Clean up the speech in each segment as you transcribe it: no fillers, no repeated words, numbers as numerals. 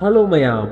Hello mayam.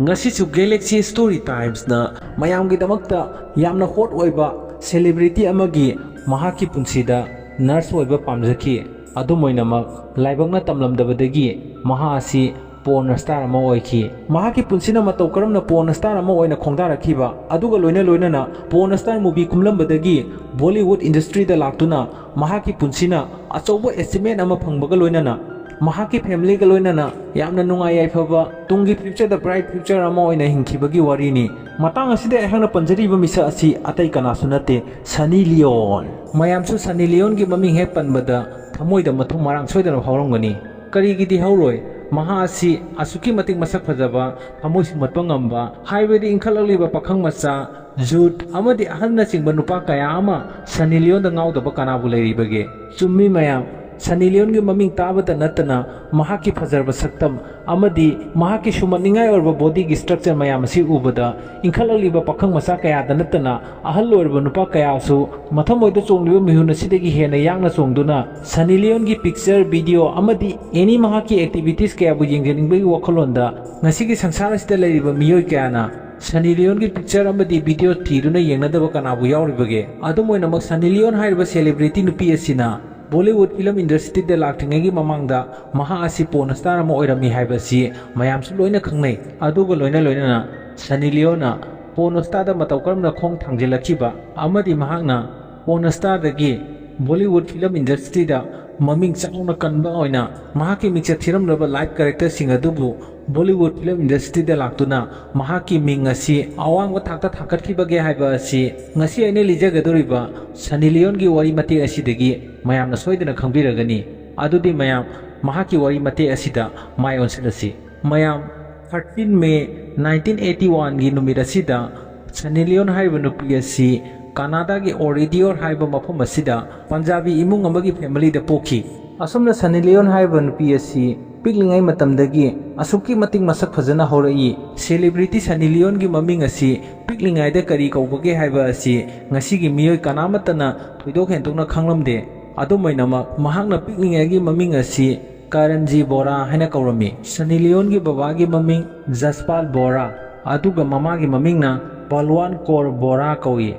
Ngasisu Galaxy Story Times na mayamgidamakta yamna hot oiba celebrity amagi mahaki punsida nurse oiba pamjaki adumoinamak laibakna tamlamdabadagi maha asi porn star ama oiki mahaki punsina matau karamna porn star ama oina khongdarakhiba aduga loina porn star movie kumlambadagi Bollywood industry da laktuna mahaki punsina achauba estimate ama phangbaga loinana mahaki family ga loinana yamna nungai yaifaba tungi future da bright future ama oina hingkhibagi warini matang asida ehangna panjariba misa asi atai kana sunate Sunny Leone mayamsu Sunny Leone gi maming he panbada thamoida mathu marang soidana hawrongani karigidi hawroi maha asi asuki matik masak phajaba thamoi sumatpa ngamba highway inkhalagliba pakhang macha jut amadi ahanna chingba nupa kaya ama Sunny Leone da ngaudaba kanabu leiribage chummi mayam Sunny Leone gi maming tabata natana mahaki phajarba saktam amadi mahaki sumaningai orba body gi structure mayam asi ubada inkhalagliba pakhang macha kaya da natana ahal lorba nupa kaya su mathamoida chongliba mihuna sidagi hena yangna chongduna Sunny Leone gi picture video amadi any mahaki activities kaya bu yengjeningbai wakhalonda ngasigi sangsara sida leiriba miyoi kayana Sunny Leone gi picture amadi video thiruna yengnadaba kanabu yauribage adumoinamak Sunny Leone haiba celebrity nupi asina Bollywood film industry da laktingagi mamangda maha asi porn star ama oirami haibasi mayamsu loina khangnai aduga loina Sunny Leone porn star da matau karamna khong thangjilakhiba amadi mahakna porn star dagi Bollywood film industry da maming chauna kanba oina mahaki mixture thiramraba live character sing adubu Bollywood film industry da laktuna mahaki ming asi awang thakta thakatkibage haiba asi ngasi aine lijagadoriba Sunny Leone gi wari mate asidagi mayamna soidana khangbiragani adudi mayam mahaki wari mate asida mai onsilasi mayam 13 May 1981 gi numit asida Sunny Leone haiba nupi asi Canada gi Oirakhiba haiba mafam asida Punjabi imung amagi family da pokhi asumna Sunny Leone haiba nupi asi piklingai matamdagi asuki mating masak phajana horai celebrity Sunny Leone gi maming asi piklingai da kari kaubage haiba asi ngasi gi miyoi kanamatana thoidok hentokna khanglamde adumainama mahakna piklingai gi maming asi Karanji Bora haina kaurami Sunny Leone gi baba gi maming Jaspal Bora aduga mama gi mamingna Balwan Kaur Bora kawi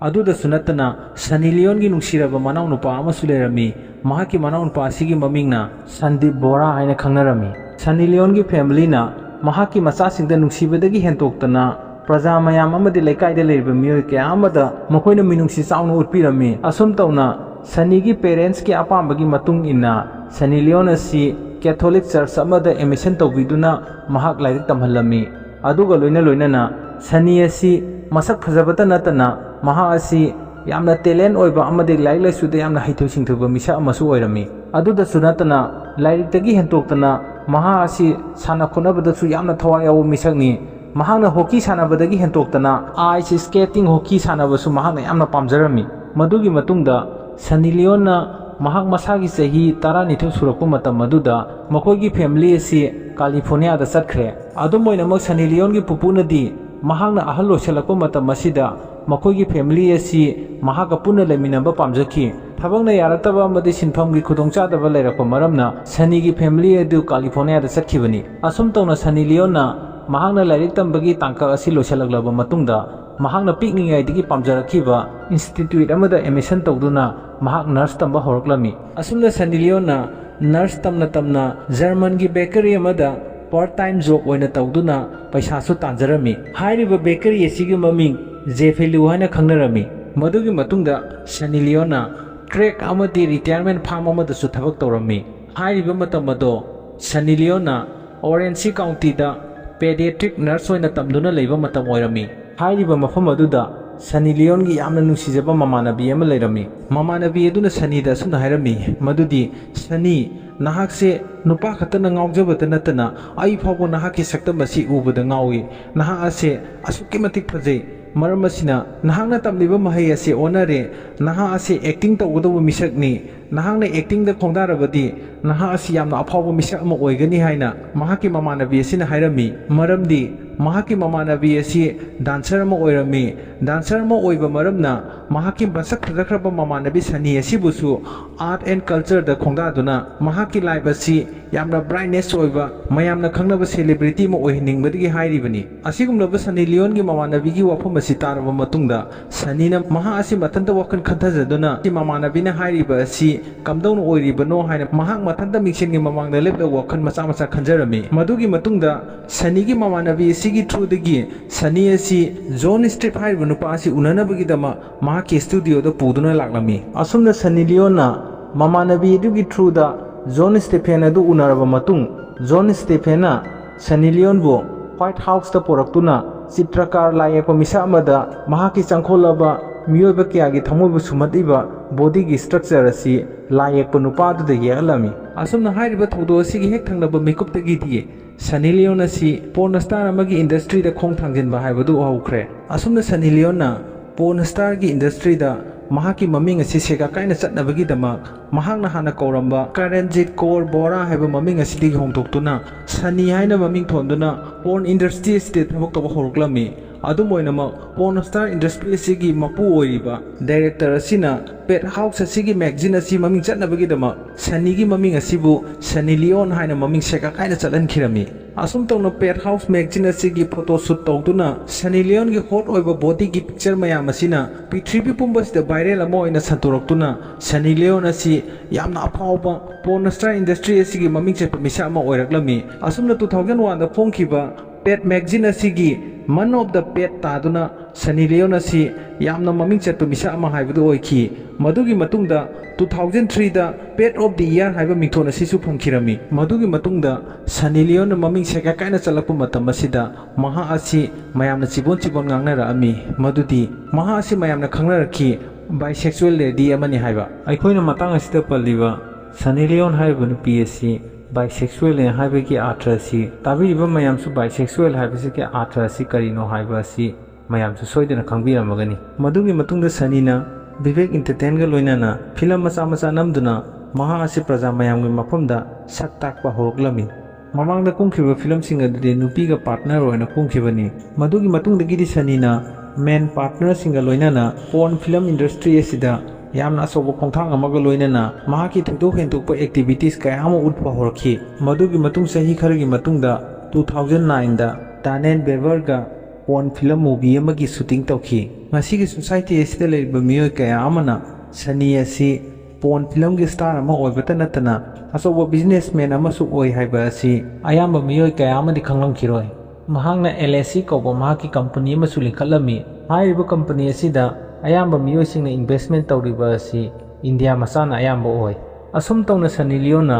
aduda sunatana Sunny Leone gi nungsiraba manau nupa amasu lerami mahaki manau nupa asigi mamingna Sandeep Bora haina khangnarami Sunny Leone gi family na mahaki machasingda nungsibadagi hentoktana praja mayam amadi leikaida leiriba miyoi kaya amada makoina minungsi chauna utpirami asum tauna Sunny gi parents ki apambagi matung inna Sunny Leone asi Catholic Church amada admission tawbiduna mahak lairik tamhallami aduga loinana Sunny asi masak phajabata natana maha asi yamna talent oiba amadi laik laisuda yamna haitho singthoba misa amasu oirami aduda sunatana lairik tagi hentoktana maha asi sana khonabada su yamna thawai yawu misakni mahana hockey sanabadagi hentoktana ice skating hockey sanabasu mahana yamna pamjarami madugi matungda Sunny Leone na mahak masagi sahi 12 surakpa matam maduda makoigi family asi California da chatkre adumoinamak Sunny Leone gi pupunadi mahakna ahal loselakpa matam masida makoigi family asi mahaka punna leminaba pamjaki thabangna yarataba amadi sinfamgi khudongchadaba leirakpa maramna Sunny gi family adu California da chatkibani asum tawna Sunny Leone na mahakna lairik tambagi tangka asi loselaglaba matungda mahakna pikningaidagi pamjarakhiba institute amada admission tawduna mahak nurse tamba horaklami asumna Sunny Leone na nurse tamna German gi bakery amada part time job oina tawduna paisa su tanjarami hairiba bakery asigi maming Jefelu haina khangnarami madugi matungda Sunny Leone na crack amadi retirement farm amada su thabak tawrami hairiba matamado Sunny Leone na Orange County da pediatric nurse oina tamduna leiba matam oirami hairiba mafam aduda Sunny Leone gi yamna nungsijaba mamanabi ama leirami mamanabi aduna Sunny da suna hairami madudi Sunny nahakse nupa khatana ngaujabata natana ai phawbo nahaki saktam asi ubada ngawi nahak ase asuki matik phajai maram asina nahakna tamliba mahai ase onare nahak ase acting tawgadabu misakni nahakna acting da khongdarabadi nahak ase yamna aphawbo misak ama oigani haina mahaki mamanabi asina hairami maramdi mahaki mamanabi asi dancer ama oirami dancer ama oiba maramna mahaki basak fadakraba mamanabi sani asibusu art and culture da khongdaduna mahaki life asi yamna brightness oiba mayamna khangnaba celebrity ma oihinningbadigi hairibani asigumlaba Sani Leone gi mamanabi gi wafam asi taraba matungda sanina maha asi matanta wakan khanthajaduna si mamanabina hairiba asi kamdawna oiribano haina mahak matanta mixin gi mamangda lepda wakan macha macha khanjarami madugi matungda Sani gi mamanabi sigi through dagi Sani asi zone strip hairiba nupa asi unanabagi dama mahaki studio da puduna laklami asumna Sani Leone na mamanabi dugi through da John Stephen adu unaraba matung John Stephen na Sani Leone bo White House da poraktuna Chitrakar layekpa misa amada mahaki changkholaba miyoiba kyagi thamoibu sumatiba body gi structure asi layekpa nupa adu da yegalami asumna hairiba thodo asi gi hek thangnaba makeup tagi die Sani Leone asi porn star amagi industry da khong thangjinba haibadu hawkhre asumna Sani Leone na porn star gi industry da mahaki maming asi sega kaina chatnabagi damak mahakna hana kauramba Karanjit Kaur Bora haiba maming asi digi hongtoktuna Sani haina maming thonduna porn industry state thamok toba horoklami adumoinama porn star industry asigi mapu oiriba director asina pet house asigi magazine asi maming chatnabagi damak Sani gi maming asibu Sani Leone haina maming sega kaina chatlankhirami asum tawna pet house magazine asigi photo shoot tawduna Sani Leone gi hot oiba body gi picture mayam asina prithvi pumbasida viral ama oina santoraktuna Sani Leone asi yamna afauba porn star industry asigi maming chatpa misa ama oiraklami asumna 2001 da phongkhiba pet magazine asigi man of the pet taduna Sani Leone asi yamna maming chatpa misa ama haibadu oikhi madugi matungda 2003 da pet of the year haiba mingthon asisu phongkhirami madugi matungda Sani Leone maming seka kaina chalakpa matam asida maha asi mayamna chibon ngangnara ami madudi maha asi mayamna khangnarakhi bisexual lady amani haiba aikoina matang asida palliba Sani Leone haiba nupi asi bisexual en haiba ki atrasi tabiriba mayamsu bisexual haiba se ki atrasi karino haiba asi mayamsu soidana khangbiramagani madugi matungda Sani na Vivek entertain ga loinana film macha macha namduna maha asi praja mayamgi mafamda sak takpa horoklami mamangda kungkhiba film sing adudi nupi ga partner oina kungkhibani madugi matungdagi di Sani na main partner singa loinana porn film industry asida yamna asobo khongthang amaga loinana mahaki thudok hentukpa activities kaya ama utpa horakhi madugi matung sahi kharagi matungda 2009 da Daniel Bever ga porn film movie amagi shooting tawkhi ngasigi society asida leiba miyoi kaya amana Sani asi porn film gi star ama oibata natana asobo businessman amasu oi haiba asi ayamba miyoi kaya amadi khanglamkhiroi mahangna LSC kauba mahaki company amasu linkhatlami hairiba company asida ayamba miyoi singna investment tawriba asi India masana ayamba oi asum tawna Sani Leone na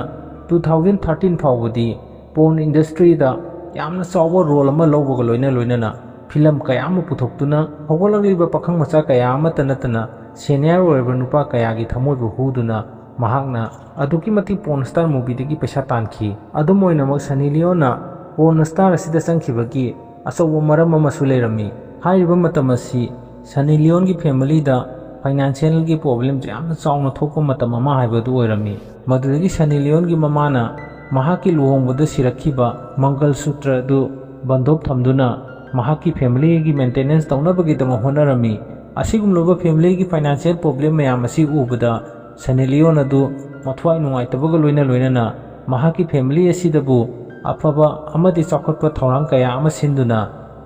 2013 fawbudi porn industry da yamna chawba role ama lawbaga loinana film kaya ama puthoktuna hogolagriba pakhang macha kaya ama tanatana senior oiba nupa kaya gi thamoibu huduna mahakna aduki mati porn star movie dagi paisa tankhi adumoina mak Sani Leone na porn star asida sangkhibagi asawa maram ama suleirami hairiba matam asi Sani Leone gi family da financial gi problem jamna chawna thokpa matam ama haibadu oirami madudagi Sani Leone gi mamana mahaki luhongbada sirakhiba mangal sutra du bandhop thamduna mahaki family gi maintenance tawnabagi dama honarami asigumloba family gi financial problem mayam asi ubada Sani Leone adu mathwai nungaitabaga loinana mahaki family asidabu afaba amadi chakhotpa thorang kaya ama sinduna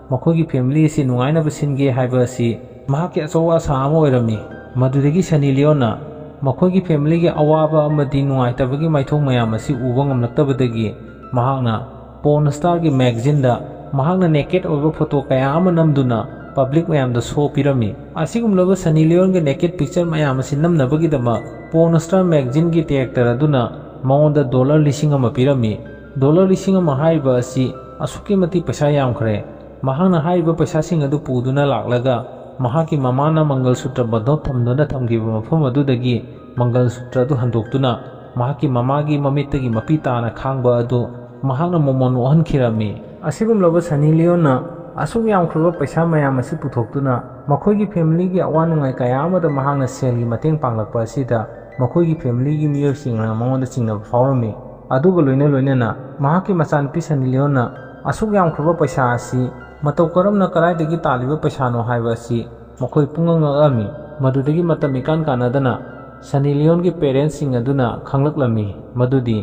makhoi gi family asi nungainaba singe haiba asi mahaki achawa asa ama oirami madudagi Sani Leone na makhoi gi family gi awaba amadi nungaitabagi maithong mayam asi uba ngamlaktabadagi mahakna porn star gi magazine da mahakna naked oiba photo kaya ama namduna public mayam da show pirami asigumlaba Sani Leone gi naked picture mayam asi namnabagi dama porn star magazine gi director aduna maonda $100,000 ama pirami $100,000 ama haiba asi asuki mati paisa yamkhre mahakna haiba paisa sing adu puduna laklaga mahaki mamana mangal sutra bandhop thamduna thamgiba mafam adudagi mangal sutra du handoktuna mahaki mamagi mamittagi mapitana khangba adu mahakna momon ohankhirami asigumlaba Sani Leone na asum yamkhruba paisa mayam asi puthoktuna makhoi gi family gi awa nungai kaya amada mahakna sel gi mateng panglakpa asida makhoi gi family gi miyoi singna mangonda chingna phawrami aduga loinana mahaki machanpi Sani Leone na asuk yamkhruba paisa asi matau karamna karaidagi taliba paisano haiba asi makhoi pungangammi madudagi matam ikan kanadana Sunny Leone gi parents sing aduna khanglaklami madudi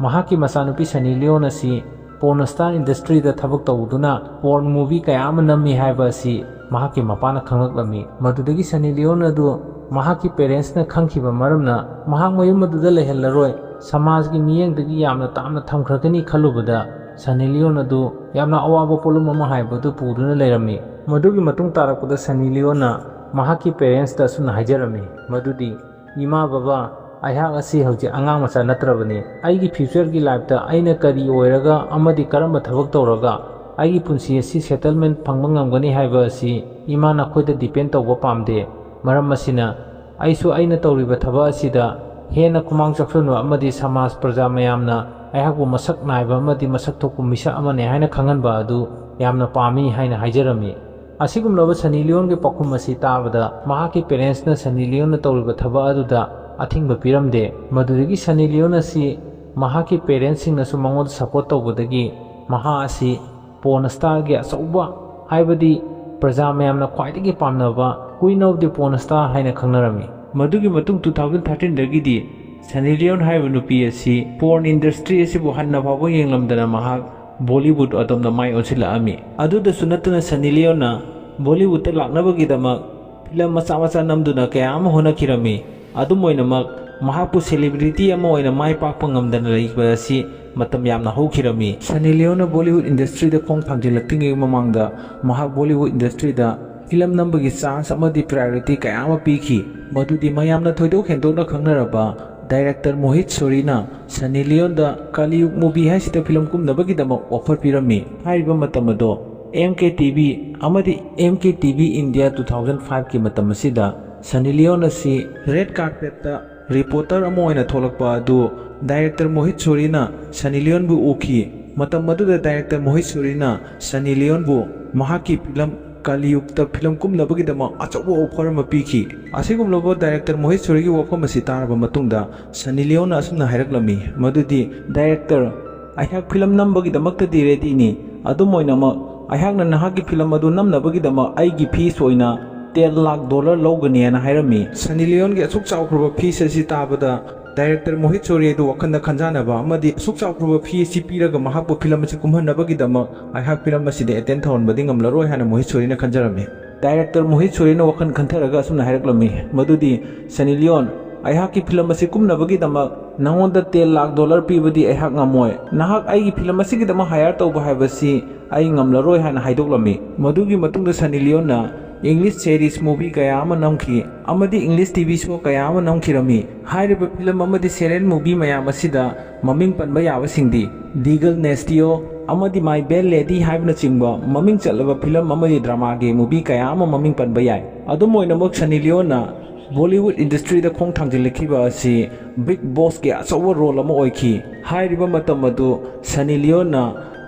mahaki masanupi Sunny Leone asi porn star industry da thabak tawduna porn movie kaya ama nammi haiba asi mahaki mapana khanglaklami madudagi Sunny Leone adu mahaki parents na khangkhiba maramna mahak mayum maduda lehellaroi samaj gi miyengdagi yamna tamna thamkhrakani khalubada Sunny Leone adu yamna awaba polum ama haibadu puduna leirami madugi matung tarakpada Sunny Leone mahaki parents da suna hajarami madudi ima baba aihak asi hauji angang macha natrabani aigi future gi life ta aina kari oiraga amadi karamba thabak tawraga aigi punsi asi settlement phangba ngamgani haiba asi ima na khoida depend tawba pamde maram masina aisu aina tawriba thaba asida hena kumang chaksunu amadi samaj praja mayamna aihakbu masak naiba amadi masak thokku misa amane haina khanganba adu yamna pami haina haijarami asigumlaba Sunny Leone ge pakhum asi tabada mahaki parents na Sunny Leone tawriba thaba aduda athingba piramde madudagi Sunny Leone asi mahaki parents sing nasu mangod support tawbadagi maha asi porn star ge asauba haibadi praja mayamna khwaidagi pamnaba queen of the porn star haina khangnarami madugi matung 2013 dagi di Sunny Leone haiba nupi asi porn industry asi bu hanna phawba yenglamdana mahak Bollywood adomda mai onsila ami aduda sunatuna Sunny Leone Bollywood ta laknabagidama film macha macha namduna kaya ama honakirami adumoinamak mahapu celebrity ama oina mai pakpa ngamdana laiba asi matam yamna hokirami Sunny Leone Bollywood industry da khong thangjilaktingi mamangda mahak Bollywood industry da film nambagi chance amadi priority kaya ama pikhi madudi mayamna thoidok hendokna khangnaraba Director Mohit Surina Sunny Leone da Kaliyug movie haisida film kumnabagidama offer pirami haiba matamado MKTV amadi MKTV India 2005 ki matamasida Sunny Leone asi red carpet ta reporter amo oina tholakpa adu Director Mohit Surina Sunny Leone bu ukhi matam maduda Director Mohit Surina Sunny Leone bu mahaki film Kaliyukta film kumnabagidama achauba offer ama pikhi asigumlobo Director Mohit Surigi wafam asi taraba matungda Sunny Leone asumna hairaklami madudi Director aihak film nambagidamakta di ready ni adumoinama aihakna nahaki film adu namnabagidama aigi fees oina $10 lakh logani ana hairami Sunny Leone ge asuk chawkhruba fees asi tabada Director Mohit Suri du wakhanda khanjanaba amadi asuk chawkhruba fees si piraga mahakbu film asi kumhanabagidama aihak film asi de attend thon bading amlaroi hana Mohit Suri na khanjarami Director Mohit Suri na wakhan khantharaga asumna hairaklami madudi Sunny Leone aihak ki film asi kumnabagidama nangonda $10 lakh pibadi aihak ngamoi nahak aigi film asi gidama hire tawba haibasi ai ngamlaroi hana haidoklami madugi matungda Sunny Leone na English series movie kaya ama namki amadi English TV show kaya ama namkirami hairiba film amadi serial movie mayam asida maming panba yawa singdi Legal Nestio amadi My Belle Lady haibna chingba maming chalaba film amadi drama ge movie kaya ama maming panba yai adumoinamok Sunny Leone na Bollywood industry da khong thangjilakhiba asi Big Boss ge achawa role ama oikhi hairiba matam adu Sunny Leone na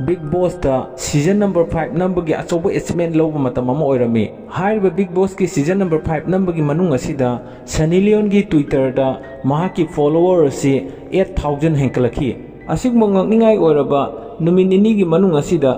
Big Boss da season number 5 number gi achoba achievement loba matam ama oirami hairiba Big Boss ki season number 5 number gi manung asida Sunny Leone gi Twitter da mahaki follower asi 8000 henkalakhi asigmo ngakningai oiraba numinini gi manung asida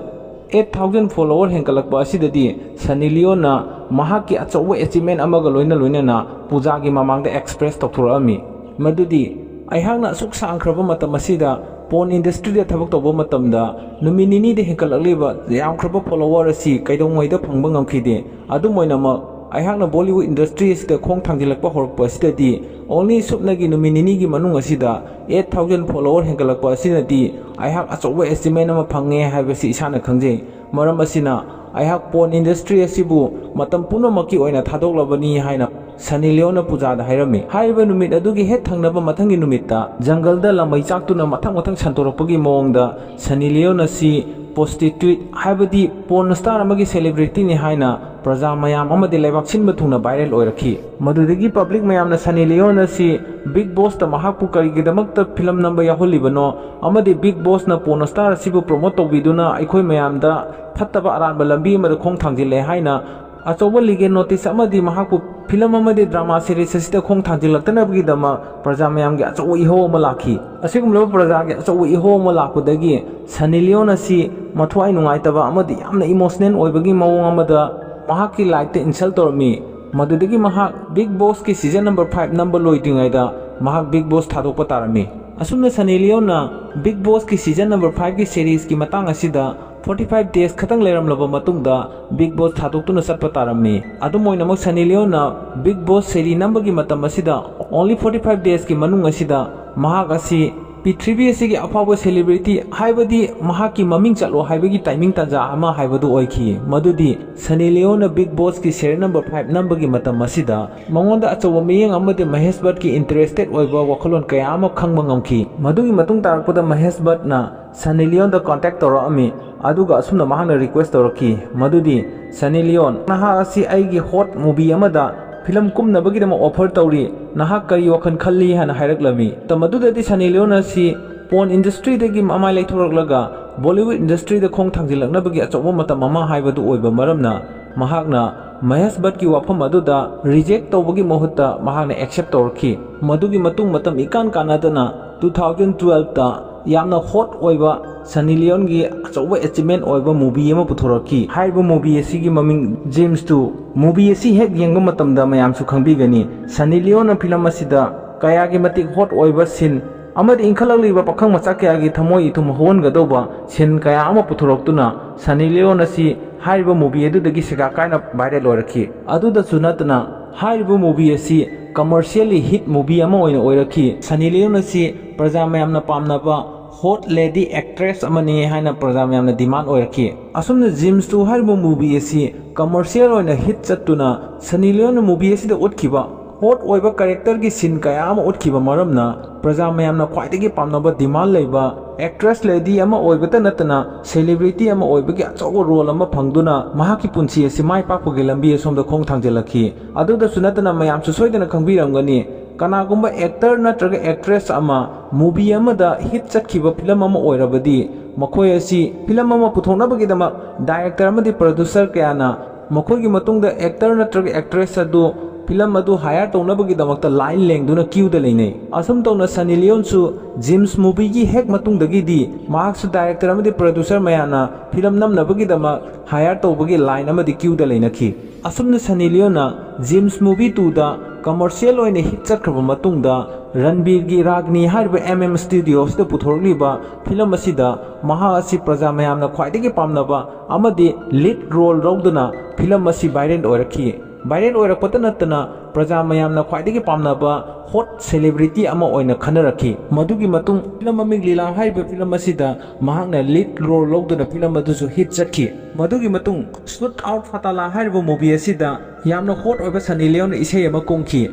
8000 follower henkalakba asidadi Sunny Leone na mahaki achoba achievement amaga loina na puja gi mamangda express tokthurami madudi aihakna suk sangkhraba matam asida porn industry da thabak tawba matamda numinini de henkalakliba yamkhraba follower asi kaidongwaida phangba ngamkhide adumoinama aihakna Bollywood industry asida khong thangjilakpa horokpa asidadi only supnagi numinini gi manung asida 8000 follower henkalakpa asidadi aihak achoba estimate ama phange haibasi isana khangje maram asina aihak porn industry asibu matam punamaki oina thadoklabani haina Sunny Leone puja da hairami haiba numit adugi het thangnaba mathangi numitta jungle da lamai chaktuna mathang santoropagi mongda Sunny Leone si prostitute haibadi porn star amagi celebrity ni haina praja mayam amadi lebak sinba thungna viral oirakhi madudagi public mayamna Sunny Leone si Big Boss ta mahakpu karigidamakta film number yaholibano amadi Big Boss na porn star sibu promote tawbiduna aikhoi mayamda phattaba aranba lambi amada khong thangjile haina ꯑꯆꯧꯕ legal notice ꯑꯃꯗꯤ ꯃꯍꯥꯛꯄꯨ film ꯑꯃꯗꯤ drama series ꯑꯁꯤꯗ ꯈꯣꯡ ꯊꯥꯡꯖꯤꯜꯂꯛꯇꯅꯕꯒꯤꯗꯃꯛ ꯄ꯭ꯔꯖꯥ ꯃꯌꯥꯝꯒꯤ ꯑꯆꯧꯕ ꯏꯍꯧ ꯑꯃ ꯂꯥꯛꯈꯤ꯫ ꯑꯁꯤꯒꯨꯝꯂꯕ ꯄ꯭ꯔꯖꯥꯒꯤ ꯑꯆꯧꯕ ꯏꯍꯧ ꯑꯃ ꯂꯥꯛꯄꯗꯒꯤ ꯁꯟꯅꯤ ꯂꯤꯌꯣꯟ ꯑꯁꯤ ꯃꯊ꯭ꯋꯥꯏ ꯅꯨꯡꯉꯥꯏꯇꯕ ꯑꯃꯗꯤ ꯌꯥꯝꯅ ꯏꯃꯣꯁꯅꯦꯜ ꯑꯣꯏꯕꯒꯤ ꯃꯑꯣꯡ ꯑꯃꯗ ꯃꯍꯥꯛꯀꯤ ꯂꯥꯏꯐꯇ ꯏꯟꯁꯜ ꯇꯧꯔꯝꯃꯤ꯫ ꯃꯗꯨꯗꯒꯤ ꯃꯍꯥꯛ ꯕꯤగ్ ꯕꯣꯁꯀꯤ ꯁꯤꯖꯟ ꯅꯝꯕꯔ 5 ꯅꯝꯕ ꯂꯣꯏꯗ꯭ꯔꯤꯉꯩꯗ ꯃꯍꯥꯛ ꯕꯤగ్ ꯕꯣꯁ ꯊꯥꯗꯣꯛꯄ ꯇꯥꯔꯝꯃꯤ꯫ ꯑꯁꯨꯝꯅ ꯁꯟꯅꯤ ꯂꯤꯌꯣꯟꯅ ꯕꯤగ్ ꯕꯣꯁꯀꯤ ꯁꯤꯖꯟ ꯅꯝꯕꯔ 5ꯒꯤ ꯁꯤꯔꯤꯁꯀꯤ ꯃꯇꯥꯡ ꯑꯁꯤꯗ 45 ꯗꯦꯖ ꯈꯛꯇꯪ ꯂꯩꯔꯝꯂꯕ ꯃꯇꯨꯡꯗ ꯕꯤగ్ ꯕꯣꯁ ꯊꯥꯗꯣꯛꯇꯨꯅ ꯆꯠꯄ ꯇꯥꯔꯝꯃꯤ꯫ ꯑꯗꯨꯝ ꯑꯣꯏꯅꯃꯛ ꯁꯟꯅꯤ ꯂꯤꯌꯣꯟꯅ ꯕꯤగ్ ꯕꯣꯁ ꯁꯦꯔꯤ ꯅꯝꯕꯒꯤ ꯃꯇꯝ ꯑꯁꯤꯗ ꯑꯣꯟꯂꯤ 45 ꯗꯦꯖꯀꯤ ꯃꯅꯨꯡ ꯑꯁꯤꯗ ꯃꯍꯥꯛ ꯑꯁꯤ ꯄ꯭ꯔꯤꯊꯤꯕꯤ ꯑꯁꯤꯒꯤ ꯑꯐꯥꯎꯕ ꯁꯦꯂꯤꯕ꯭रिꯇꯤ ꯍꯥꯏꯕꯗꯤ ꯃꯍꯥꯛꯀꯤ ꯃꯃꯤꯡ ꯆꯠꯂꯣ ꯍꯥꯏꯕꯒꯤ ꯇꯥꯏꯃꯤꯡ ꯇꯥꯟꯖꯥ ꯑꯃ ꯍꯥꯏꯕꯗꯨ ꯑꯣꯏꯈꯤ꯫ ꯃꯗꯨꯗꯤ ꯁꯟꯅꯤ ꯂꯤꯌꯣꯟꯅ ꯕꯤగ్ ꯕꯣꯁꯀꯤ ꯁꯦꯔꯤ ꯅꯝꯕꯔ 5 ꯅꯝꯕꯒꯤ ꯃꯇꯝ ꯑꯁꯤꯗ ꯃꯉꯣꯟꯗ ꯑꯆꯧꯕ ꯃꯤꯠꯌꯦꯡ ꯑꯃꯗꯤ ꯃꯍꯦꯁ ꯚꯠꯀꯤ ꯏꯟꯇꯔꯦꯁꯇꯦꯠ ꯑꯣꯏꯕ ꯋꯥꯈꯜꯂꯣꯟ ꯀꯌꯥ ꯑꯃ ꯈꯪꯕ ꯉꯝꯈꯤ꯫ ꯃꯗꯨꯒꯤ ꯃꯇꯨꯡ ꯇꯥꯔꯛꯄꯗ ꯃꯍꯦꯁ ꯚꯠꯅ ꯁꯟꯅꯤ ꯂꯤꯌꯣꯟꯗ ꯀꯣꯟꯇꯦꯛ ꯇꯧꯔꯛꯑꯝꯃꯤ ꯑꯗꯨꯒ ꯑꯁꯨꯝꯅ ꯃꯍꯥꯛꯅ ꯔꯤꯀ꯭ꯋꯦꯁ ꯇꯧꯔꯛꯈꯤ ꯃꯗꯨꯗꯤ ꯁꯟꯅꯤ ꯂꯤꯌꯣꯟ, ꯅꯍꯥꯛ ꯑꯁꯤ ꯑꯩꯒꯤ ꯍꯣꯠ ꯃꯨꯚꯤ ꯑꯃꯗ ꯐꯤꯂꯝ ꯀꯨꯝꯅꯕꯒꯤꯗꯃꯛ ꯑꯣꯐꯔ ꯇꯧꯔꯤ, ꯅꯍꯥꯛ ꯀꯔꯤ ꯋꯥꯈꯜ ꯈꯜꯂꯤ ꯍꯥꯏꯅ ꯍꯥꯏꯔꯛꯂꯝꯃꯤ꯫ ꯃꯗꯨꯗꯗꯤ ꯁꯟꯅꯤ ꯂꯤꯌꯣꯟ ꯑꯁꯤ ꯄꯣꯟ ꯏꯟꯗꯁꯇ꯭ꯔꯤꯗꯒꯤ ꯃꯃꯥꯏ ꯂꯩꯊꯣꯔꯛꯂꯒ ꯕꯣꯂꯤꯋꯨꯗ ꯏꯟꯗꯁꯇ꯭ꯔꯤꯗ ꯈꯣꯡ ꯊꯥꯡꯖꯤꯜꯂꯛꯅꯕꯒꯤ ꯑꯆꯧꯕ ꯃꯇꯝ ꯑꯃ ꯍꯥꯏꯕꯗꯨ ꯑꯣꯏꯕ ꯃꯔꯝꯅ ꯃꯍꯥꯛꯅ ꯃꯍꯦꯁ ꯚꯠꯀꯤ ꯋꯥꯐꯝ ꯑꯗꯨꯗ ꯔꯤꯖꯦꯛ ꯇꯧꯕꯒꯤ ꯃꯍꯨꯠꯇ ꯃꯍꯥꯛꯅ ꯑꯦꯛꯁꯦꯞ ꯇꯧꯔꯛꯈꯤ꯫ ꯃꯗꯨꯒꯤ ꯃꯇꯨꯡ ꯃꯇꯝ ꯏꯀꯥꯟ ꯀꯥꯟꯅꯗꯅ 2012ꯇ ꯌꯥꯝꯅ ꯍꯣꯠ ꯑꯣꯏꯕ ꯁꯟꯅꯤ ꯂꯤꯌꯣꯟꯒꯤ ꯑꯆꯧꯕ ꯑꯦꯆꯤꯞꯃꯦꯟ ꯑꯣꯏꯕ ꯃꯨꯚꯤ ꯑꯃ ꯄꯨꯊꯣꯔꯛꯈꯤ꯫ ꯍꯥꯏꯔꯤꯕ ꯃꯨꯚꯤ ꯑꯁꯤꯒꯤ ꯃꯃꯤꯡ ꯖꯦꯝꯁ 2꯫ ꯃꯨꯚꯤ ꯑꯁꯤ ꯍꯦꯛ ꯌꯦꯡꯕ ꯃꯇꯝꯗ ꯃꯌꯥꯝꯁꯨ ꯈꯪꯕꯤꯒꯅꯤ ꯁꯟꯅꯤ ꯂꯤꯌꯣꯟꯅ ꯐꯤꯂꯝ ꯑꯁꯤꯗ ꯀꯌꯥꯒꯤ ꯃꯇꯤꯛ ꯍꯣꯠ ꯑꯣꯏꯕ ꯁꯤꯟ ꯑꯃꯗꯤ ꯏꯟꯈꯠꯂꯛꯂꯤꯕ ꯄꯥꯈꯪ ꯃꯆꯥ ꯀꯌꯥꯒꯤ ꯊꯃꯣꯏ ꯏꯊꯨꯝ ꯍꯧꯍꯟꯒꯗꯧꯕ ꯁꯤꯟ ꯀꯌꯥ ꯑꯃ ꯄꯨꯊꯣꯔꯛꯇꯨꯅ ꯁꯟꯅꯤ ꯂꯤꯌꯣꯟ ꯑꯁꯤ ꯍꯥꯏꯔꯤꯕ ꯃꯨꯚꯤ ꯑꯗꯨꯗꯒꯤ ꯁꯤꯒꯥ ꯀꯥꯏꯅ ꯚꯥꯏꯔꯦꯜ ꯑꯣꯏꯔꯛꯈꯤ꯫ ꯑꯗꯨꯗꯁꯨ ꯅꯠꯇꯅ ꯍꯥꯏꯔꯤꯕ ꯃꯨꯚꯤ ꯑꯁꯤ ꯀꯃꯔꯁꯤꯌꯦꯜꯂꯤ ꯍꯤꯠ ꯃꯨꯚꯤ ꯑꯃ ꯑꯣꯏꯅ ꯑꯣꯏꯔꯛꯈꯤ꯫ ꯁꯟꯅꯤ ꯂꯤꯌꯣꯟ ꯑꯁꯤ ꯄ꯭ꯔꯖꯥ ꯃꯌꯥꯝꯅ ꯄꯥꯝꯅꯕ ꯍꯣꯠ ꯂꯦꯗꯤ ꯑꯦꯛꯇ꯭ꯔꯦꯁ ꯑꯃꯅꯤ ꯍꯥꯏꯅ ꯄ꯭ꯔꯖꯥ ꯃꯌꯥꯝꯅ ꯗꯤꯃꯥꯟ ꯑꯣꯏꯔꯛꯈꯤ꯫ ꯑꯁꯨꯝꯅ ꯖꯦꯝꯁ 2 ꯍꯥꯏꯔꯤꯕ ꯃꯨꯚꯤ ꯑꯁꯤ ꯀꯃꯔꯁꯤꯌꯦꯜ ꯑꯣꯏꯅ ꯍꯤꯠ ꯆꯠꯇꯨꯅ ꯁꯟꯅꯤ ꯂꯤꯌꯣꯟꯅ ꯃꯨꯚꯤ ꯑꯁꯤꯗ ꯎꯠꯈꯤꯕ ꯍꯣꯠ ꯑꯣꯏꯕ ꯀꯦꯔꯦꯛꯇꯔꯒꯤ ꯁꯤꯟ ꯀꯌꯥ ꯑꯃ ꯎꯠꯈꯤꯕ ꯃꯔꯝꯅ ꯄ꯭ꯔꯖꯥ ꯃꯌꯥꯝꯅ ꯈ꯭ꯋꯥꯏꯗꯒꯤ ꯄꯥꯝꯅꯕ ꯗꯤꯃꯥꯟ ꯂꯩꯕ ꯑꯦꯛꯇ꯭ꯔꯦꯁ ꯂꯦꯗꯤ ꯑꯃ ꯑꯣꯏꯕꯇ ꯅꯠꯇꯅ ꯁꯦꯂꯤꯕ꯭ꯔꯤꯇꯤ ꯑꯃ ꯑꯣꯏꯕꯒꯤ ꯑꯆꯧꯕ ꯔꯣꯜ ꯑꯃ ꯐꯪꯗꯨꯅ ꯃꯍꯥꯛꯀꯤ ꯄꯨꯟꯁꯤ ꯑꯁꯤ ꯃꯥꯏ ꯄꯥꯛꯄꯒꯤ ꯂꯝꯕꯤ ꯑꯁꯣꯝꯗ ꯈꯣꯡ ꯊꯥꯡꯖꯤꯜꯂꯛꯈꯤ꯫ ꯑꯗꯨꯗꯁꯨ ꯅꯠꯇꯅ ꯃꯌꯥꯝꯁꯨ ꯁꯣꯏꯗꯅ ꯈꯪꯕꯤꯔꯝꯒꯅꯤ ꯀꯅꯥꯒꯨꯝꯕ ꯑꯦꯛꯇꯔ ꯅꯠꯇ꯭ꯔꯒ ꯑꯦꯛꯇ꯭ꯔꯦꯁ ꯑꯃ ꯃꯨꯚꯤ ꯑꯃꯗ ꯍꯤꯠ ꯆꯠꯈꯤꯕ ꯐꯤꯂꯝ ꯑꯃ ꯑꯣꯏꯔꯕꯗꯤ ꯃꯈꯣꯏ ꯑꯁꯤ ꯐꯤꯂꯝ ꯑꯃ ꯄꯨꯊꯣꯛꯅꯕꯒꯤꯗꯃꯛ ꯗꯥꯏꯔꯦꯛꯇꯔ ꯑꯃꯗꯤ ꯄ꯭ꯔꯣꯗ꯭ꯌꯨꯁꯔ ꯀꯌꯥꯅ ꯃꯈꯣꯏꯒꯤ ꯃꯇꯨꯡꯗ ꯑꯦꯛꯇꯔ ꯅꯠꯇ꯭ꯔꯒ ꯑꯦꯛꯇ꯭ꯔꯦꯁ ꯑꯗꯨ ꯐꯤꯂꯝ ꯑꯗꯨ ꯍꯥꯌꯔ ꯇꯧꯅꯕꯒꯤꯗꯃꯛꯇ ꯂꯥꯏꯟ ꯂꯦꯡꯗꯨꯅ ꯀ꯭ꯌꯨꯗ ꯂꯩꯅꯩ꯫ ꯑꯁꯨꯝ ꯇꯧꯅ ꯁꯟꯅꯤ ꯂꯤꯌꯣꯟꯁꯨ ꯖꯦꯝꯁ ꯃꯨꯚꯤꯒꯤ ꯍꯦꯛ ꯃꯇꯨꯡꯗꯒꯤꯗꯤ ꯃꯍꯥꯛꯁꯨ ꯗꯥꯏꯔꯦꯛꯇꯔ ꯑꯃꯗꯤ ꯄ꯭ꯔꯣꯗ꯭ꯌꯨꯁꯔ ꯃꯌꯥꯝꯅ ꯐꯤꯂꯝ ꯅꯝꯅꯕꯒꯤꯗꯃꯛ ꯍꯥꯌꯔ ꯇꯧꯕꯒꯤ ꯂꯥꯏꯟ ꯑꯃꯗꯤ ꯀ꯭ꯌꯨꯗ ꯂꯩꯅꯈꯤ꯫ ꯑꯁꯨꯝꯅ ꯁꯟꯅꯤ ꯂꯤꯌꯣꯟꯅ ꯖꯦꯝꯁ ꯃꯨꯚꯤ 2ꯗ ꯀꯃꯔꯁꯤꯌꯦꯜ ꯑꯣꯏꯅ ꯍꯤꯠ ꯆꯠꯈ꯭ꯔꯕ ꯃꯇꯨꯡꯗ ꯔꯟꯕꯤꯔꯒꯤ ꯔꯥꯒꯅꯤ ꯍꯥꯏꯔꯤꯕ ꯁ꯭ꯇꯨꯗꯤꯑꯣꯁꯤꯗ ꯄꯨꯊꯣꯔꯛꯂꯤꯕ ꯐꯤꯂꯝ ꯑꯁꯤꯗ ꯃꯍꯥꯛ ꯑꯁꯤ ꯄ꯭ꯔꯖꯥ ꯃꯌꯥꯝꯅ ꯈ꯭ꯋꯥꯏꯗꯒꯤ ꯄꯥꯝꯅꯕ ꯑꯃꯗꯤ ꯂꯤꯗ ꯔꯣꯜ ꯂꯧꯗꯨꯅ ꯐꯤꯂꯝ ꯑꯁꯤ ꯚꯥꯏꯔꯦꯜ ꯑꯣꯏꯔꯛꯈꯤ꯫ ꯚꯥꯏꯔꯦꯜ ꯑꯣꯏꯔꯛꯄꯇ ꯅꯠꯇꯅ ꯄ꯭ꯔꯖꯥ ꯃꯌꯥꯝꯅ ꯈ꯭ꯋꯥꯏꯗꯒꯤ ꯄꯥꯝꯅꯕ ꯍꯣꯠ ꯁꯦꯂꯤꯕ꯭रिꯇꯤ ꯑꯃ ꯑꯣꯏꯅ ꯈꯟꯅꯔꯛꯈꯤ꯫ ꯃꯗꯨꯒꯤ ꯃꯇꯨꯡ ꯐꯤꯂꯝ ꯃꯃꯤꯡ ꯂꯤꯂꯥ ꯍꯥꯏꯔꯤꯕ ꯐꯤꯂꯝ ꯑꯁꯤꯗ ꯃꯍꯥꯛꯅ ꯂꯤꯗ ꯔꯣꯜ ꯂꯧꯗꯨꯅ ꯐꯤꯂꯝ ꯑꯗꯨꯁꯨ ꯍꯤꯠ ꯆꯠꯈꯤ꯫ ꯃꯗꯨꯒꯤ ꯃꯇꯨꯡ ꯁꯨꯠ ꯑꯥꯎꯠ ꯐꯇꯥꯂꯥ ꯍꯥꯏꯔꯤꯕ ꯃꯨꯚꯤ ꯑꯁꯤꯗ ꯌꯥꯝꯅ ꯍꯣꯠ ꯑꯣꯏꯕ ꯁꯟꯅꯤ ꯂꯤꯌꯣꯟꯅ ꯏꯁꯩ ꯑꯃ ꯀꯨꯝꯈꯤ꯫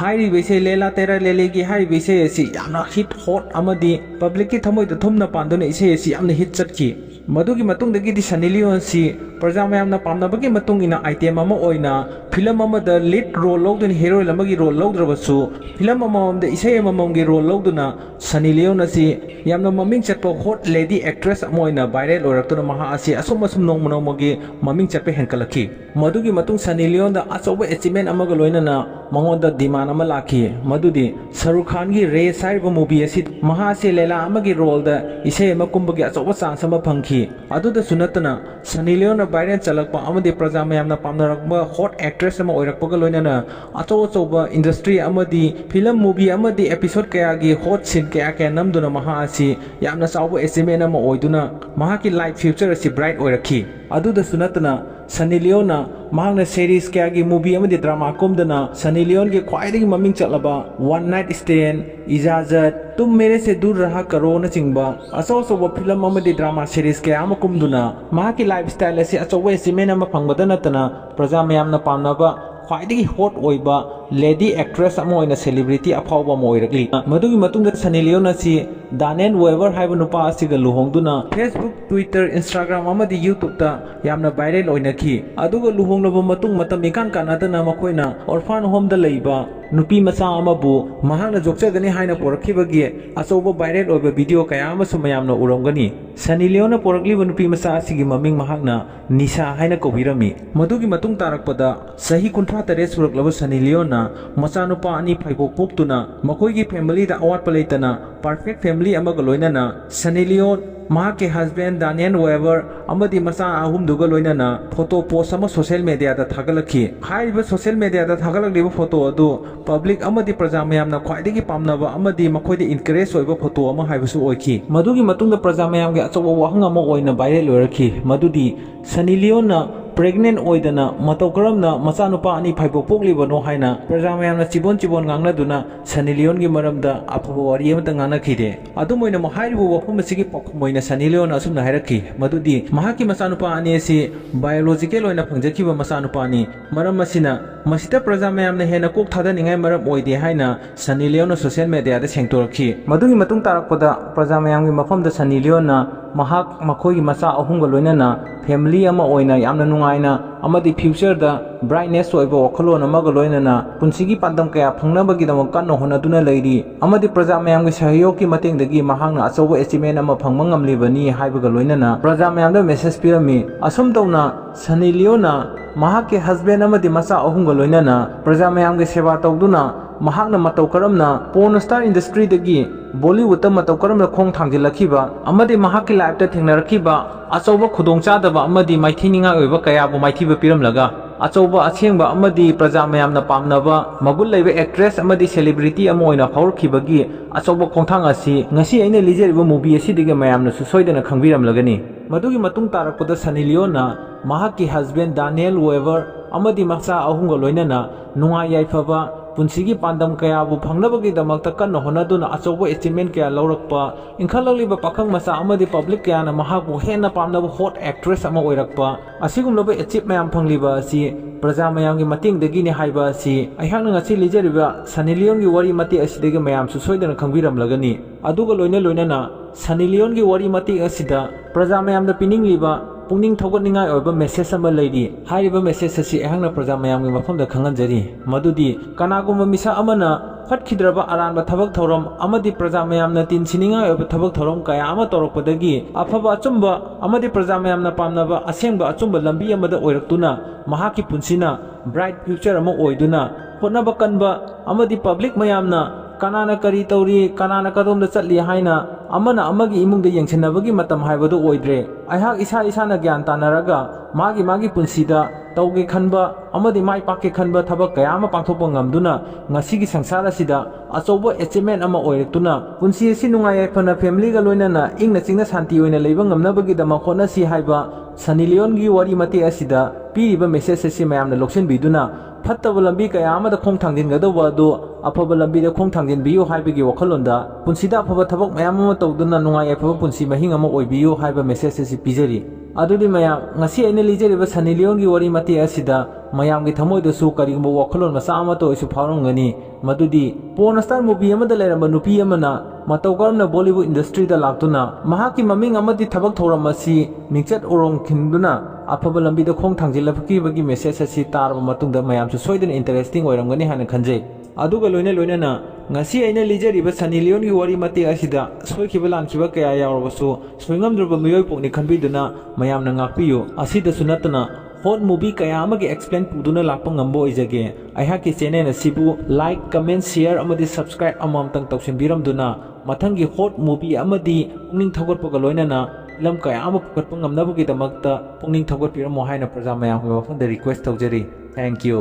ꯍꯥꯏꯔꯤꯕ ꯏꯁꯩ ꯂꯦꯂꯥ ꯇꯦꯔꯥ ꯂꯦꯂꯦꯒꯤ ꯍꯥꯏꯔꯤꯕ ꯏꯁꯩ ꯑꯁꯤ ꯌꯥꯝꯅ ꯍꯤꯠ ꯍꯣꯠ ꯑꯃꯗꯤ ꯄꯕ꯭ꯂꯤꯛꯀꯤ ꯊꯃꯣꯏꯗ ꯊꯨꯝꯅ ꯄꯥꯟꯗꯨꯅ ꯏꯁꯩ ꯑꯁꯤ ꯌꯥꯝꯅ ꯍꯤꯠ ꯆꯠꯈꯤ꯫ ꯃꯗꯨꯒꯤ ꯃꯇꯨꯡꯗꯒꯤꯗꯤ ꯁꯟꯅꯤ ꯂꯤꯌꯣꯟꯁꯤ ꯄ꯭ꯔꯖꯥ ꯃꯌꯥꯝꯅ ꯄꯥꯝꯅꯕꯒꯤ ꯃꯇꯨꯡ ꯏꯟꯅ ꯑꯥꯏꯇꯦꯝ ꯑꯃ ꯑꯣꯏꯅ ꯐꯤꯂꯝ ꯑꯃꯗ ꯂꯤꯗ ꯔꯣꯜ ꯂꯧꯗꯨꯅ ꯍꯦꯔꯣꯏꯟ ꯑꯃꯒꯤ ꯔꯣꯜ ꯂꯧꯗ꯭ꯔꯕꯁꯨ ꯐꯤꯂꯝ ꯑꯃꯃꯝꯗ ꯏꯁꯩ ꯑꯃꯃꯝꯒꯤ ꯔꯣꯜ ꯂꯧꯗꯨꯅ ꯁꯟꯅꯤ ꯂꯤꯌꯣꯟ ꯑꯁꯤ ꯌꯥꯝꯅ ꯃꯃꯤꯡ ꯆꯠꯄ ꯍꯣꯠ ꯂꯦꯗꯤ ꯑꯦꯛꯇ꯭ꯔꯦꯁ ꯑꯃ ꯑꯣꯏꯅ ꯚꯥꯏꯔꯦꯜ ꯑꯣꯏꯔꯛꯇꯨꯅ ꯃꯍꯥꯛ ꯑꯁꯤ ꯑꯁꯨꯝ ꯅꯣꯡꯃ ꯅꯣꯡꯃꯒꯤ ꯃꯃꯤꯡ ꯆꯠꯄ ꯍꯦꯟꯒꯠꯂꯛꯈꯤ꯫ ꯃꯗꯨꯒꯤ ꯃꯇꯨꯡ ꯁꯟꯅꯤ ꯂꯤꯌꯣꯟꯗ ꯑꯆꯧꯕ ꯑꯦꯆꯤꯞꯃꯦꯟ ꯑꯃꯒ ꯂꯣꯏꯅꯅ ꯃꯉꯣꯟꯗ ꯗꯤꯃꯥꯟ ꯑꯃ ꯂꯥꯛꯈꯤ ꯃꯗꯨꯗꯤ ꯁꯔꯨꯛ ꯈꯥꯟꯒꯤ ꯔꯦꯁ ꯍꯥꯏꯔꯤꯕ ꯃꯨꯚꯤ ꯑꯁꯤ ꯃꯍꯥꯛ ꯑꯁꯤ ꯂꯦꯂꯥ ꯑꯃꯒꯤ ꯔꯣꯜꯗ ꯏꯁꯩ ꯑꯃ ꯀꯨꯝꯕꯒꯤ ꯑꯆꯧꯕ ꯆꯥꯟꯁ ꯑꯃ ꯐꯪꯈꯤ꯫ ꯑꯗꯨꯗꯁꯨ ꯅꯠꯇꯅ ꯁꯟꯅꯤ ꯂꯤꯌꯣꯟꯅ ꯚꯥꯏꯔꯦꯜ ꯆꯠꯂꯛꯄ ꯑꯃꯗꯤ ꯄ꯭ꯔꯖꯥ ꯃꯌꯥꯝꯅ ꯄꯥꯝꯅꯔꯛꯄ ꯍꯣꯠ ꯑꯦꯛꯇ꯭ꯔꯦꯁ ꯑꯃ ꯑꯣꯏꯔꯛꯄꯒ ꯂꯣꯏꯅꯅ ꯑꯆꯧꯕ ꯏꯟꯗꯁꯇ꯭ꯔꯤ ꯑꯃꯗꯤ ꯐꯤꯂꯝ ꯃꯨꯚꯤ ꯑꯃꯗꯤ ꯑꯦꯄꯤꯁꯣꯗ ꯀꯌꯥꯒꯤ ꯍꯣꯠ ꯁꯤꯟ ꯀꯌꯥ ꯅꯝꯗꯨꯅ ꯃꯍꯥꯛ ꯑꯁꯤ ꯌꯥꯝꯅ ꯆꯥꯎꯕ ꯑꯦꯆꯤꯞꯃꯦꯟ ꯑꯃ ꯑꯣꯏꯗꯨꯅ ꯃꯍꯥꯛꯀꯤ ꯂꯥꯏꯐ ꯐ꯭ꯌꯨꯆꯔ ꯑꯁꯤ ꯕ꯭ꯔꯥꯏꯠ ꯑꯣꯏꯔꯛꯈꯤ꯫ ꯑꯗꯨꯗꯁꯨ ꯅꯠꯇꯅ ꯁꯟꯅꯤ ꯂꯤꯌꯣꯟꯅ ꯃꯍꯥꯛꯅ ꯁꯦꯔꯤꯁ ꯀꯌꯥꯒꯤ ꯃꯨꯚꯤ ꯑꯃꯗꯤ ꯗ꯭ꯔꯃꯥ ꯀꯨꯝꯗꯨꯅ ꯁꯟꯅꯤ ꯂꯤꯌꯣꯟꯒꯤ ꯈ꯭ꯋꯥꯏꯗꯒꯤ ꯃꯃꯤꯡ ꯆꯠꯂꯕ ꯋꯥꯟ ꯅꯥꯏꯠ ꯁ꯭ꯇꯦꯟ, ꯏꯖꯥꯖꯠ, ꯇꯨꯝ ꯃꯦꯔꯦ ꯁꯦ ꯗꯨꯔ ꯔꯍꯥ ꯀꯔꯣꯅꯆꯤꯡꯕ ꯑꯆꯧꯕ ꯐꯤꯂꯝ ꯑꯃꯗꯤ ꯗ꯭ꯔꯃꯥ ꯁꯦꯔꯤꯁ ꯀꯌꯥ ꯑꯃ ꯀꯨꯝꯗꯨꯅ ꯃꯍꯥꯛꯀꯤ ꯂꯥꯏꯐ ꯁ꯭ꯇꯥꯏꯜ ꯑꯁꯤ ꯑꯆꯧꯕ ꯑꯦꯆꯤꯞꯃꯦꯟ ꯑꯃ ꯐꯪꯕꯇ ꯅꯠꯇꯅ ꯄ꯭ꯔꯖꯥ ꯃꯌꯥꯝꯅ ꯄꯥꯝꯅꯕ ꯈ꯭ꯋꯥꯏꯗꯒꯤ ꯍꯣꯠ ꯑꯣꯏꯕ ꯂꯦꯗꯤ ꯑꯦꯛꯇ꯭ꯔꯦꯁ ꯑꯃ ꯑꯣꯏꯅ ꯁꯦꯂꯤꯕ꯭रिꯇꯤ ꯑꯐꯥꯎꯕ ꯑꯃ ꯑꯣꯏꯔꯛꯂꯤ꯫ ꯃꯗꯨꯒꯤ ꯃꯇꯨꯡꯗ ꯁꯟꯅꯤ ꯂꯤꯌꯣꯟ ꯑꯁꯤ ꯗꯥꯅꯤꯌꯦꯜ ꯋꯦꯕꯔ ꯍꯥꯏꯕ ꯅꯨꯄꯥ ꯑꯁꯤꯒ ꯂꯨꯍꯣꯡꯗꯨꯅ ꯐꯦꯁꯕꯨꯛ, ꯇ꯭ꯋꯤꯇꯔ, ꯏꯟꯁꯇꯥꯒ꯭ꯔꯥꯝ ꯑꯃꯗꯤ ꯌꯨꯇꯨꯕꯇ ꯌꯥꯝꯅ ꯚꯥꯏꯔꯦꯜ ꯑꯣꯏꯅꯈꯤ꯫ ꯑꯗꯨꯒ ꯂꯨꯍꯣꯡꯂꯕ ꯃꯇꯨꯡ ꯃꯇꯝ ꯏꯀꯥꯟ ꯀꯥꯟꯅꯗꯅ ꯃꯈꯣꯏꯅ ꯑꯣꯔꯐꯥꯟ ꯍꯣꯝꯗ ꯂꯩꯕ ꯅꯨꯄꯤ ꯃꯆꯥ ꯑꯃꯕꯨ ꯃꯍꯥꯛꯅ ꯌꯣꯛꯆꯒꯅꯤ ꯍꯥꯏꯅ ꯄꯣꯔꯛꯈꯤꯕꯒꯤ ꯑꯆꯧꯕ ꯚꯥꯏꯔꯦꯜ ꯑꯣꯏꯕ ꯚꯤꯗꯤꯑꯣ ꯀꯌꯥ ꯑꯃꯁꯨ ꯃꯌꯥꯝꯅ ꯎꯔꯝꯒꯅꯤ꯫ ꯁꯟꯅꯤ ꯂꯤꯌꯣꯟꯅ ꯄꯣꯔꯛꯂꯤꯕ ꯅꯨꯄꯤ ꯃꯆꯥ ꯑꯁꯤꯒꯤ ꯃꯃꯤꯡ ꯃꯍꯥꯛꯅ ꯅꯤꯁꯥ ꯍꯥꯏꯅ ꯀꯧꯕꯤꯔꯝꯃꯤ꯫ ꯃꯗꯨꯒꯤ ꯃꯇꯨꯡ ꯇꯥꯔꯛꯄꯗ ꯆꯍꯤ 38 ꯁꯨꯔꯛꯂꯕ ꯁꯟꯅꯤ ꯂꯤꯌꯣꯟꯅ ꯃꯆꯥꯅꯨꯄꯥ 2 ꯐꯩꯕꯣꯛ ꯄꯣꯛꯇꯨꯅ ꯃꯈꯣꯏꯒꯤ ꯐꯦꯃꯤꯂꯤꯗ ꯑꯋꯥꯠꯄ ꯂꯩꯇꯅ ꯄꯔꯐꯦꯛ ꯐꯦꯃꯤꯂꯤ ꯑꯃꯒ ꯂꯣꯏꯅꯅ ꯁꯟꯅꯤ ꯂꯤꯌꯣꯟ, ꯃꯍꯥꯛꯀꯤ ꯍꯁꯕꯦꯟ ꯗꯥꯅꯤꯌꯦꯜ ꯋꯦꯕꯔ ꯑꯃꯗꯤ ꯃꯆꯥ 3ꯗꯨꯒ ꯂꯣꯏꯅꯅ ꯐꯣꯇꯣ ꯄꯣꯁ ꯑꯃ ꯁꯣꯁꯤꯌꯦꯜ ꯃꯤꯗꯤꯌꯥꯗ ꯊꯥꯒꯠꯂꯛꯈꯤ꯫ ꯍꯥꯏꯔꯤꯕ ꯁꯣꯁꯤꯌꯦꯜ ꯃꯤꯗꯤꯌꯥꯗ ꯊꯥꯒꯠꯂꯛꯂꯤꯕ ꯐꯣꯇꯣ ꯑꯗꯨ ꯄꯕ꯭ꯂꯤꯛ ꯑꯃꯗꯤ ꯄ꯭ꯔꯖꯥ ꯃꯌꯥꯝꯅ ꯈ꯭ꯋꯥꯏꯗꯒꯤ ꯄꯥꯝꯅꯕ ꯑꯃꯗꯤ ꯃꯈꯣꯏꯗ ꯏꯟꯀꯔꯦꯖ ꯑꯣꯏꯕ ꯐꯣꯇꯣ ꯑꯃ ꯍꯥꯏꯕꯁꯨ ꯑꯣꯏꯈꯤ꯫ ꯃꯗꯨꯒꯤ ꯃꯇꯨꯡꯗ ꯄ꯭ꯔꯖꯥ ꯃꯌꯥꯝꯒꯤ ꯑꯆꯧꯕ ꯋꯥꯍꯪ ꯑꯃ ꯑꯣꯏꯅ ꯚꯥꯏꯔꯦꯜ ꯑꯣꯏꯔꯛꯈꯤ, ꯃꯗꯨꯗꯤ ꯁꯟꯅꯤ ꯂꯤꯌꯣꯟꯅ ꯄ꯭ꯔꯦꯒꯅꯦꯟ ꯑꯣꯏꯗꯅ ꯃꯇꯧ ꯀꯔꯝꯅ ꯃꯆꯥꯅꯨꯄꯥ 2 ꯐꯩꯕꯣꯛ ꯄꯣꯛꯂꯤꯕꯅꯣ ꯍꯥꯏꯅ ꯄ꯭ꯔꯖꯥ ꯃꯌꯥꯝꯅ ꯆꯤꯕꯣꯟ ꯉꯥꯡꯅꯗꯨꯅ ꯁꯟꯅꯤ ꯂꯤꯌꯣꯟꯒꯤ ꯃꯔꯝꯗ ꯑꯐꯕ ꯋꯥꯔꯤ ꯑꯃꯠꯇ ꯉꯥꯡꯅꯈꯤꯗꯦ꯫ ꯑꯗꯨꯝ ꯑꯣꯏꯅꯃꯛ ꯍꯥꯏꯔꯤꯕ ꯋꯥꯐꯝ ꯑꯁꯤꯒꯤ ꯄꯥꯎꯈꯨꯝ ꯑꯣꯏꯅ ꯁꯟꯅꯤ ꯂꯤꯌꯣꯟꯅ ꯑꯁꯨꯝꯅ ꯍꯥꯏꯔꯛꯈꯤ, ꯃꯗꯨꯗꯤ ꯃꯍꯥꯛꯀꯤ ꯃꯆꯥꯅꯨꯄꯥ 2 ꯑꯁꯤ ꯕꯥꯏꯑꯣꯂꯣꯖꯤꯀꯦꯜ ꯑꯣꯏꯅ ꯐꯪꯖꯈꯤꯕ ꯃꯆꯥꯅꯨꯄꯥꯅꯤ, ꯃꯔꯝ ꯑꯁꯤꯅ ꯃꯁꯤꯗ ꯄ꯭ꯔꯖꯥ ꯃꯌꯥꯝꯅ ꯍꯦꯟꯅ ꯀꯣꯛ ꯊꯥꯗꯅꯤꯡꯉꯥꯏ ꯃꯔꯝ ꯑꯣꯏꯗꯦ ꯍꯥꯏꯅ ꯁꯟꯅꯤ ꯂꯤꯌꯣꯟꯅ ꯁꯣꯁꯤꯌꯦꯜ ꯃꯤꯗꯤꯌꯥꯗ ꯁꯦꯡꯗꯣꯔꯛꯈꯤ꯫ ꯃꯗꯨꯒꯤ ꯃꯇꯨꯡ ꯇꯥꯔꯛꯄꯗ ꯄ꯭ꯔꯖꯥ ꯃꯌꯥꯝꯒꯤ ꯃꯐꯝꯗ ꯁꯟꯅꯤ ꯂꯤꯌꯣꯟꯅ ꯃꯈꯣꯏꯒꯤ ꯃꯆꯥ 3ꯒ ꯂꯣꯏꯅꯅ ꯐꯦꯃꯤꯂꯤ ꯑꯃ ꯑꯣꯏꯅ ꯌꯥꯝꯅ ꯅꯨꯡꯉꯥꯏꯅ ꯑꯃꯗꯤ ꯐ꯭ꯌꯨꯆꯔꯗ ꯕ꯭ꯔꯥꯏꯠꯅꯦꯁ ꯑꯣꯏꯕ ꯋꯥꯈꯜꯂꯣꯟ ꯑꯃꯒ ꯂꯣꯏꯅꯅ ꯄꯨꯟꯁꯤꯒꯤ ꯄꯥꯟꯗꯝ ꯀꯌꯥ ꯐꯪꯅꯕꯒꯤꯗꯃꯛ ꯀꯟꯅ ꯍꯣꯠꯅꯗꯨꯅ ꯂꯩꯔꯤ, ꯑꯃꯗꯤ ꯄ꯭ꯔꯖꯥ ꯃꯌꯥꯝꯒꯤ ꯁꯍꯌꯣꯒꯀꯤ ꯃꯇꯦꯡꯗꯒꯤ ꯃꯍꯥꯛꯅ ꯑꯆꯧꯕ ꯑꯦꯆꯤꯞꯃꯦꯟ ꯑꯃ ꯐꯪꯕ ꯉꯝꯂꯤꯕꯅꯤ ꯍꯥꯏꯕꯒ ꯂꯣꯏꯅꯅ ꯄ꯭ꯔꯖꯥ ꯃꯌꯥꯝꯗ ꯃꯦꯁꯦꯖ ꯄꯤꯔꯝꯃꯤ꯫ ꯑꯁꯨꯝ ꯇꯧꯅ ꯁꯟꯅꯤ ꯂꯤꯌꯣꯟꯅ ꯃꯍꯥꯛꯀꯤ ꯍꯁꯕꯦꯟ ꯑꯃꯗꯤ ꯃꯆꯥ 3ꯒ ꯂꯣꯏꯅꯅ ꯄ꯭ꯔꯖꯥ ꯃꯌꯥꯝꯒꯤ ꯁꯦꯕꯥ ꯇꯧꯗꯨꯅ ꯃꯍꯥꯛꯅ ꯃꯇꯧ ꯀꯔꯝꯅ ꯄꯣꯔꯟ ꯁ꯭ꯇꯥꯔ ꯏꯟꯗꯁꯇ꯭ꯔꯤꯗꯒꯤ ꯕꯣꯂꯤꯋꯨꯗꯇ ꯃꯇꯧ ꯀꯔꯝꯅ ꯈꯣꯡ ꯊꯥꯡꯖꯤꯜꯂꯛꯈꯤꯕ ꯑꯃꯗꯤ ꯃꯍꯥꯛꯀꯤ ꯂꯥꯏꯐꯇ ꯊꯦꯡꯅꯔꯛꯈꯤꯕ ꯑꯆꯧꯕ ꯈꯨꯗꯣꯡꯆꯥꯗꯕ ꯑꯃꯗꯤ ꯃꯥꯏꯊꯤꯅꯤꯡꯉꯥꯏ ꯑꯣꯏꯕ ꯀꯌꯥꯕꯨ ꯃꯥꯏꯊꯤꯕ ꯄꯤꯔꯝꯂꯒ ꯑꯆꯧꯕ, ꯑꯁꯦꯡꯕ ꯑꯃꯗꯤ ꯄ꯭ꯔꯖꯥ ꯃꯌꯥꯝꯅ ꯄꯥꯝꯅꯕ ꯃꯒꯨꯟ ꯂꯩꯕ ꯑꯦꯛꯇ꯭ꯔꯦꯁ ꯑꯃꯗꯤ ꯁꯦꯂꯤꯕ꯭ꯔꯤꯇꯤ ꯑꯃ ꯑꯣꯏꯅ ꯐꯥꯎꯔꯛꯈꯤꯕꯒꯤ ꯑꯆꯧꯕ ꯈꯣꯡꯊꯥꯡ ꯑꯁꯤ ꯉꯁꯤ ꯑꯩꯅ ꯂꯤꯖꯔꯤꯕ ꯃꯨꯚꯤ ꯑꯁꯤꯗꯒꯤ ꯃꯌꯥꯝꯅꯁꯨ ꯁꯣꯏꯗꯅ ꯈꯪꯕꯤꯔꯝꯂꯒꯅꯤ꯫ ꯃꯗꯨꯒꯤ ꯃꯇꯨꯡ ꯇꯥꯔꯛꯄꯗ ꯁꯟꯅꯤ ꯂꯤꯌꯣꯟꯅ ꯃꯍꯥꯛꯀꯤ ꯍꯁꯕꯦꯟ ꯗꯥꯅꯤꯌꯦꯜ ꯋꯦꯕꯔ ꯑꯃꯗꯤ ꯃꯆꯥ 3ꯒ ꯂꯣꯏꯅꯅ ꯅꯨꯡꯉꯥꯏ ꯌꯥꯏꯐꯕ ꯄꯨꯟꯁꯤꯒꯤ ꯄꯥꯟꯗꯝ ꯀꯌꯥꯕꯨ ꯐꯪꯅꯕꯒꯤꯗꯃꯛꯇ ꯀꯟꯅ ꯍꯣꯠꯅꯗꯨꯅ ꯑꯆꯧꯕ ꯑꯦꯆꯤꯞꯃꯦꯟ ꯀꯌꯥ ꯂꯧꯔꯛꯄ, ꯏꯟꯈꯠꯂꯛꯂꯤꯕ ꯄꯥꯈꯪ ꯃꯆꯥ ꯑꯃꯗꯤ ꯄꯕ꯭ꯂꯤꯛ ꯀꯌꯥꯅ ꯃꯍꯥꯛꯄꯨ ꯍꯦꯟꯅ ꯄꯥꯝꯅꯕ ꯍꯣꯠ ꯑꯦꯛꯇ꯭ꯔꯦꯁ ꯑꯃ ꯑꯣꯏꯔꯛꯄ, ꯑꯁꯤꯒꯨꯝꯂꯕ ꯑꯦꯆꯤꯞ ꯃꯌꯥꯝ ꯐꯪꯂꯤꯕ ꯑꯁꯤ ꯄ꯭ꯔꯖꯥ ꯃꯌꯥꯝꯒꯤ ꯃꯇꯦꯡꯗꯒꯤꯅꯤ ꯍꯥꯏꯕ ꯑꯁꯤ ꯑꯩꯍꯥꯛꯅ ꯉꯁꯤ ꯂꯤꯖꯔꯤꯕ ꯁꯟꯅꯤ ꯂꯤꯌꯣꯟꯒꯤ ꯋꯥꯔꯤ ꯃꯇꯦꯛ ꯑꯁꯤꯗꯒꯤ ꯃꯌꯥꯝꯁꯨ ꯁꯣꯏꯗꯅ ꯈꯪꯕꯤꯔꯝꯂꯒꯅꯤ꯫ ꯑꯗꯨꯒ ꯂꯣꯏꯅꯅ ꯁꯟꯅꯤ ꯂꯤꯌꯣꯟꯒꯤ ꯋꯥꯔꯤ ꯃꯇꯦꯛ ꯑꯁꯤꯗ ꯄ꯭ꯔꯖꯥ ꯃꯌꯥꯝꯗ ꯄꯤꯅꯤꯡꯂꯤꯕ ꯄꯨꯛꯅꯤꯡ ꯊꯧꯒꯠꯅꯤꯡꯉꯥꯏ ꯑꯣꯏꯕ ꯃꯦꯁꯦꯖ ꯑꯃ ꯂꯩꯔꯤ꯫ ꯍꯥꯏꯔꯤꯕ ꯃꯦꯁꯦꯖ ꯑꯁꯤ ꯑꯩꯍꯥꯛꯅ ꯄ꯭ꯔꯖꯥ ꯃꯌꯥꯝꯒꯤ ꯃꯐꯝꯗ ꯈꯪꯍꯟꯖꯔꯤ, ꯃꯗꯨꯗꯤ ꯀꯅꯥꯒꯨꯝꯕ ꯃꯤꯁꯛ ꯑꯃꯅ ꯐꯠꯈꯤꯗ꯭ꯔꯕ ꯑꯔꯥꯟꯕ ꯊꯕꯛ ꯊꯧꯔꯝ ꯑꯃꯗꯤ ꯄ꯭ꯔꯖꯥ ꯃꯌꯥꯝꯅ ꯇꯤꯟꯁꯤꯟꯅꯤꯡꯉꯥꯏ ꯑꯣꯏꯕ ꯊꯕꯛ ꯊꯧꯔꯝ kaya ama ꯇꯧꯔꯛꯄꯗꯒꯤ ꯑꯐꯕ ꯑꯆꯨꯝꯕ ꯑꯃꯗꯤ ꯄ꯭ꯔꯖꯥ ꯃꯌꯥꯝꯅ ꯄꯥꯝꯅꯕ ꯑꯁꯦꯡꯕ ꯑꯆꯨꯝꯕ ꯂꯝꯕꯤ ꯑꯃꯗ ꯑꯣꯏꯔꯛꯇꯨꯅ ꯃꯍꯥꯛꯀꯤ ꯄꯨꯟꯁꯤꯅ ꯕ꯭ꯔꯥꯏꯠ ꯐ꯭ꯌꯨꯆꯔ ꯑꯃ ꯑꯣꯏꯗꯨꯅ ꯍꯣꯠꯅꯕ ꯀꯟꯕ ꯑꯃꯗꯤ ꯄꯕ꯭ꯂꯤꯛ ꯃꯌꯥꯝꯅ kanana kari tawri kanana kadom da chatli haina amana amagi imung da yengchinabagi matam haibadu oidre aihak isa isana gyan tanaraga magi punsida tawge khanba amadi mai pakke khanba thabak kaya ama pangthokpa ngamduna ngasigi sangsara sida achobo achievement ama oirektuna punsi asi nungai yaifana family ga loinana ingna chingna shanti oina leiba ngamnabagi dama khona si haiba Sunny Leone gi wari mate asida piriba message asi mayamna loksin biduna fattaba lambi kaya ama da khong thangdin gadawba do afaba lambi da khong thangdin biyo haibagi wakhalonda punsida afaba thabak mayam ama tawduna nungai yaifaba punsi mahing ama oibiyo haiba message asi pijari adudi mayam ngasi aina lijariba Sunny Leone gi wari mate asida mayam gi thamoi da su karigumba wakhalon masa ama to isu phawrongani madudi porn star movie ama da leramba nupi amana matau karamna Bollywood industry da laktuna mahaki maming amadi thabak thoram asi mingchat orong khinduna afaba lambi da khong thangjilabaki bagi message asi tarba matungda mayam su soidan interesting oiramgani hana khanjai aduga loina ngasi aina lijariba Sunny Leone gi wari mate asida soikiba lankiba kaya yawrabasu soingamdrba miyoi pokni khanbiduna mayamna ngakpiyo asida sunatana hot movie kaya amagi explain puduna lakpa ngambo ijage aihaki channel asibu like comment share amadi subscribe amamtang tawsinbiramduna mathangi hot movie amadi pungning thogotpaga loinana lam kaya ama pukatpa ngamnabagi damakta pungning thogotpiramo haina praja mayam gi wafanda request tawjari thank you